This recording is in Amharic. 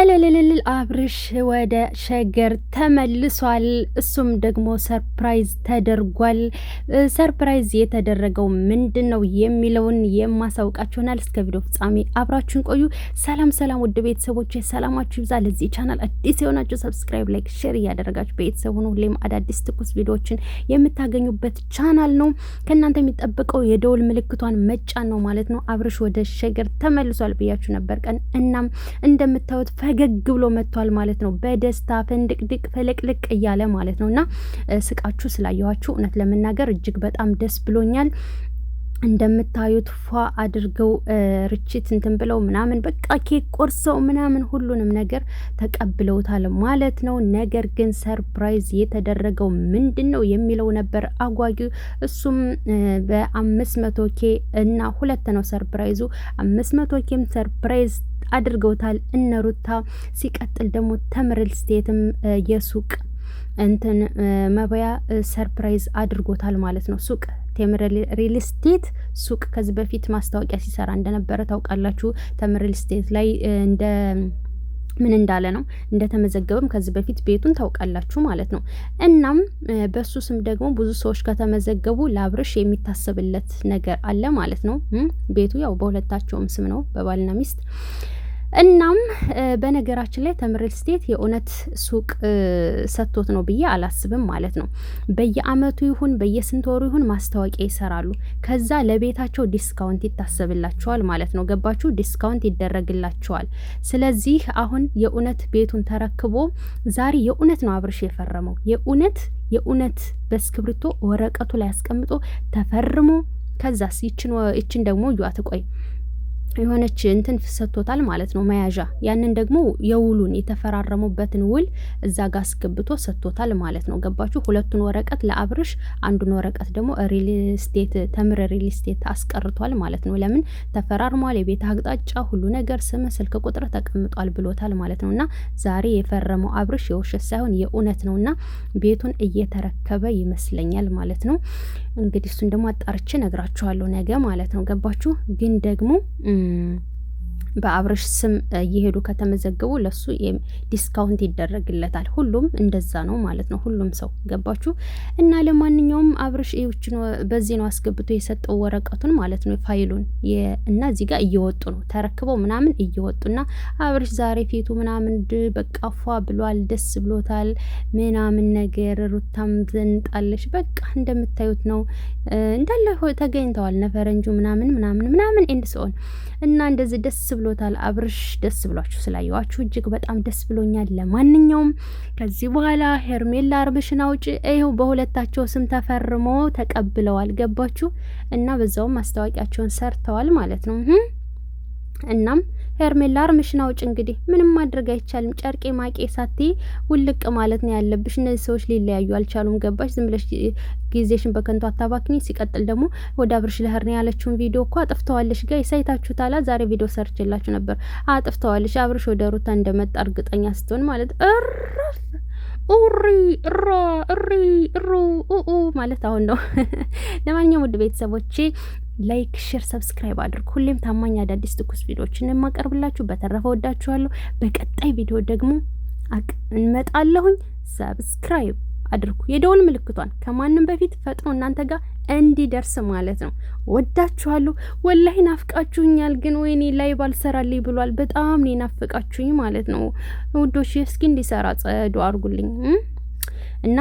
እልልልል አብርሽ ወደ ሸገር ተመልሷል። እሱም ደግሞ ሰርፕራይዝ ተደርጓል። ሰርፕራይዝ የተደረገው ምንድን ነው የሚለውን የማሳውቃችሁናል። እስከ ቪዲዮ ፍጻሜ አብራችሁን ቆዩ። ሰላም ሰላም፣ ውድ ቤተሰቦች ሰላማችሁ ይብዛ። ለዚህ ቻናል አዲስ የሆናችሁ ሰብስክራይብ፣ ላይክ፣ ሼር እያደረጋችሁ ቤተሰቡ ነው። ሁሌም አዳዲስ ትኩስ ቪዲዮዎችን የምታገኙበት ቻናል ነው። ከእናንተ የሚጠበቀው የደውል ምልክቷን መጫን ነው ማለት ነው። አብርሽ ወደ ሸገር ተመልሷል ብያችሁ ነበር ቀን። እናም እንደምታዩት ፈገግ ብሎ መጥቷል ማለት ነው። በደስታ ፈንድቅድቅ ፈለቅልቅ እያለ ማለት ነውና ስቃችሁ ስላየኋችሁ እውነት ለመናገር እጅግ በጣም ደስ ብሎኛል። እንደምታዩት ፏ አድርገው ርችት እንትን ብለው ምናምን በቃ ኬክ ቆርሰው ምናምን ሁሉንም ነገር ተቀብለውታል ማለት ነው። ነገር ግን ሰርፕራይዝ የተደረገው ምንድን ነው የሚለው ነበር አጓጊው። እሱም በ500K እና 2 ነው ሰርፕራይዙ። 500Kም ሰርፕራይዝ አድርገውታል እነሩታ። ሲቀጥል ደግሞ ተምርል ስቴትም የሱቅ እንትን መበያ ሰርፕራይዝ አድርጎታል ማለት ነው። ሱቅ ተምርል ሪል ስቴት ሱቅ ከዚህ በፊት ማስታወቂያ ሲሰራ እንደነበረ ታውቃላችሁ። ተምርል ስቴት ላይ እንደ ምን እንዳለ ነው እንደተመዘገበም ከዚህ በፊት ቤቱን ታውቃላችሁ ማለት ነው። እናም በሱ ስም ደግሞ ብዙ ሰዎች ከተመዘገቡ ለአብርሽ የሚታሰብለት ነገር አለ ማለት ነው። ቤቱ ያው በሁለታቸውም ስም ነው፣ በባልና ሚስት። እናም በነገራችን ላይ ተምርል ስቴት የእውነት ሱቅ ሰጥቶት ነው ብዬ አላስብም ማለት ነው። በየአመቱ ይሁን በየስንት ወሩ ይሁን ማስታወቂያ ይሰራሉ። ከዛ ለቤታቸው ዲስካውንት ይታሰብላቸዋል ማለት ነው። ገባችሁ? ዲስካውንት ይደረግላቸዋል። ስለዚህ አሁን የእውነት ቤቱን ተረክቦ ዛሬ የእውነት ነው አብርሽ የፈረመው። የእውነት በስክሪብቶ ወረቀቱ ላይ አስቀምጦ ተፈርሞ ከዛስ ይችን ደግሞ ዩአት ቆይ የሆነች እንትን ሰጥቶታል ማለት ነው፣ መያዣ። ያንን ደግሞ የውሉን የተፈራረሙበትን ውል እዛ ጋር አስገብቶ ሰጥቶታል ማለት ነው። ገባችሁ? ሁለቱን ወረቀት ለአብርሽ፣ አንዱን ወረቀት ደግሞ ሪል ስቴት ተምር ሪል ስቴት አስቀርቷል ማለት ነው። ለምን ተፈራርሟል፣ የቤት አቅጣጫ ሁሉ ነገር፣ ስም፣ ስልክ ቁጥር ተቀምጧል ብሎታል ማለት ነውና ዛሬ የፈረመው አብርሽ የውሸት ሳይሆን የእውነት ነውና ቤቱን እየተረከበ ይመስለኛል ማለት ነው። እንግዲህ እሱን ደግሞ አጣርቼ ነግራችኋለሁ ነገ ማለት ነው። ገባችሁ? ግን ደግሞ በአብርሽ ስም እየሄዱ ከተመዘገቡ ለሱ ዲስካውንት ይደረግለታል። ሁሉም እንደዛ ነው ማለት ነው፣ ሁሉም ሰው። ገባችሁ? እና ለማንኛውም አብርሽ ይውችን በዚህ ነው አስገብቶ የሰጠው ወረቀቱን ማለት ነው፣ ፋይሉን እና እዚህ ጋር እየወጡ ነው ተረክበው ምናምን እየወጡና አብርሽ ዛሬ ፊቱ ምናምን በቃ ፏ ብሏል፣ ደስ ብሎታል ምናምን ነገር። ሩታም ዘንጣለች። በቃ እንደምታዩት ነው እንዳለ ተገኝተዋል ነፈረንጁ ምናምን ኤንድ ሰውን እና እንደዚህ ደስ ብሎታል አብርሽ። ደስ ብሏችሁ ስላየዋችሁ እጅግ በጣም ደስ ብሎኛል። ለማንኛውም ከዚህ በኋላ ሄርሜላ አብርሽን አውጪ ይኸው በሁለታቸው ስም ተፈርሞ ተቀብለዋል። ገባችሁ? እና በዛውም ማስታወቂያቸውን ሰርተዋል ማለት ነው። እናም ሄርሜላ አብርሽን አውጪ። እንግዲህ ምንም ማድረግ አይቻልም። ጨርቄ ማቄ ሳቲ ውልቅ ማለት ነው ያለብሽ። እነዚህ ሰዎች ሊለያዩ አልቻሉም። ገባሽ? ዝም ብለሽ ጊዜሽን በከንቱ አታባክኒ። ሲቀጥል ደግሞ ወደ አብርሽ ለህር ነው ያለችውን ቪዲዮ እኮ አጥፍተዋለሽ። ጋይ ሳይታችሁታላ። ዛሬ ቪዲዮ ሰርችላችሁ ነበር። አጥፍተዋለሽ። አብርሽ ወደ ሩታ እንደመጣ እርግጠኛ ስትሆን ማለት እረፍ ኡሪ ራ እሪ እሩ ኡ ማለት አሁን ነው። ለማንኛውም ውድ ቤተሰቦቼ ላይክ፣ ሼር፣ ሰብስክራይብ አድርጉ። ሁሌም ታማኝ አዳዲስ ትኩስ ቪዲዮዎችን የማቀርብላችሁ። በተረፈ ወዳችኋለሁ። በቀጣይ ቪዲዮ ደግሞ እንመጣለሁኝ። ሰብስክራይብ አድርጉ፣ የደውል ምልክቷን ከማንም በፊት ፈጥኖ እናንተ ጋር እንዲደርስ ማለት ነው። ወዳችኋለሁ። ወላሂ ናፍቃችሁኛል። ግን ወይኔ ላይ ባልሰራልኝ ብሏል። በጣም ነው ናፍቃችሁኝ ማለት ነው ውዶች። እስኪ እንዲሰራ ጸዶ አድርጉልኝ እና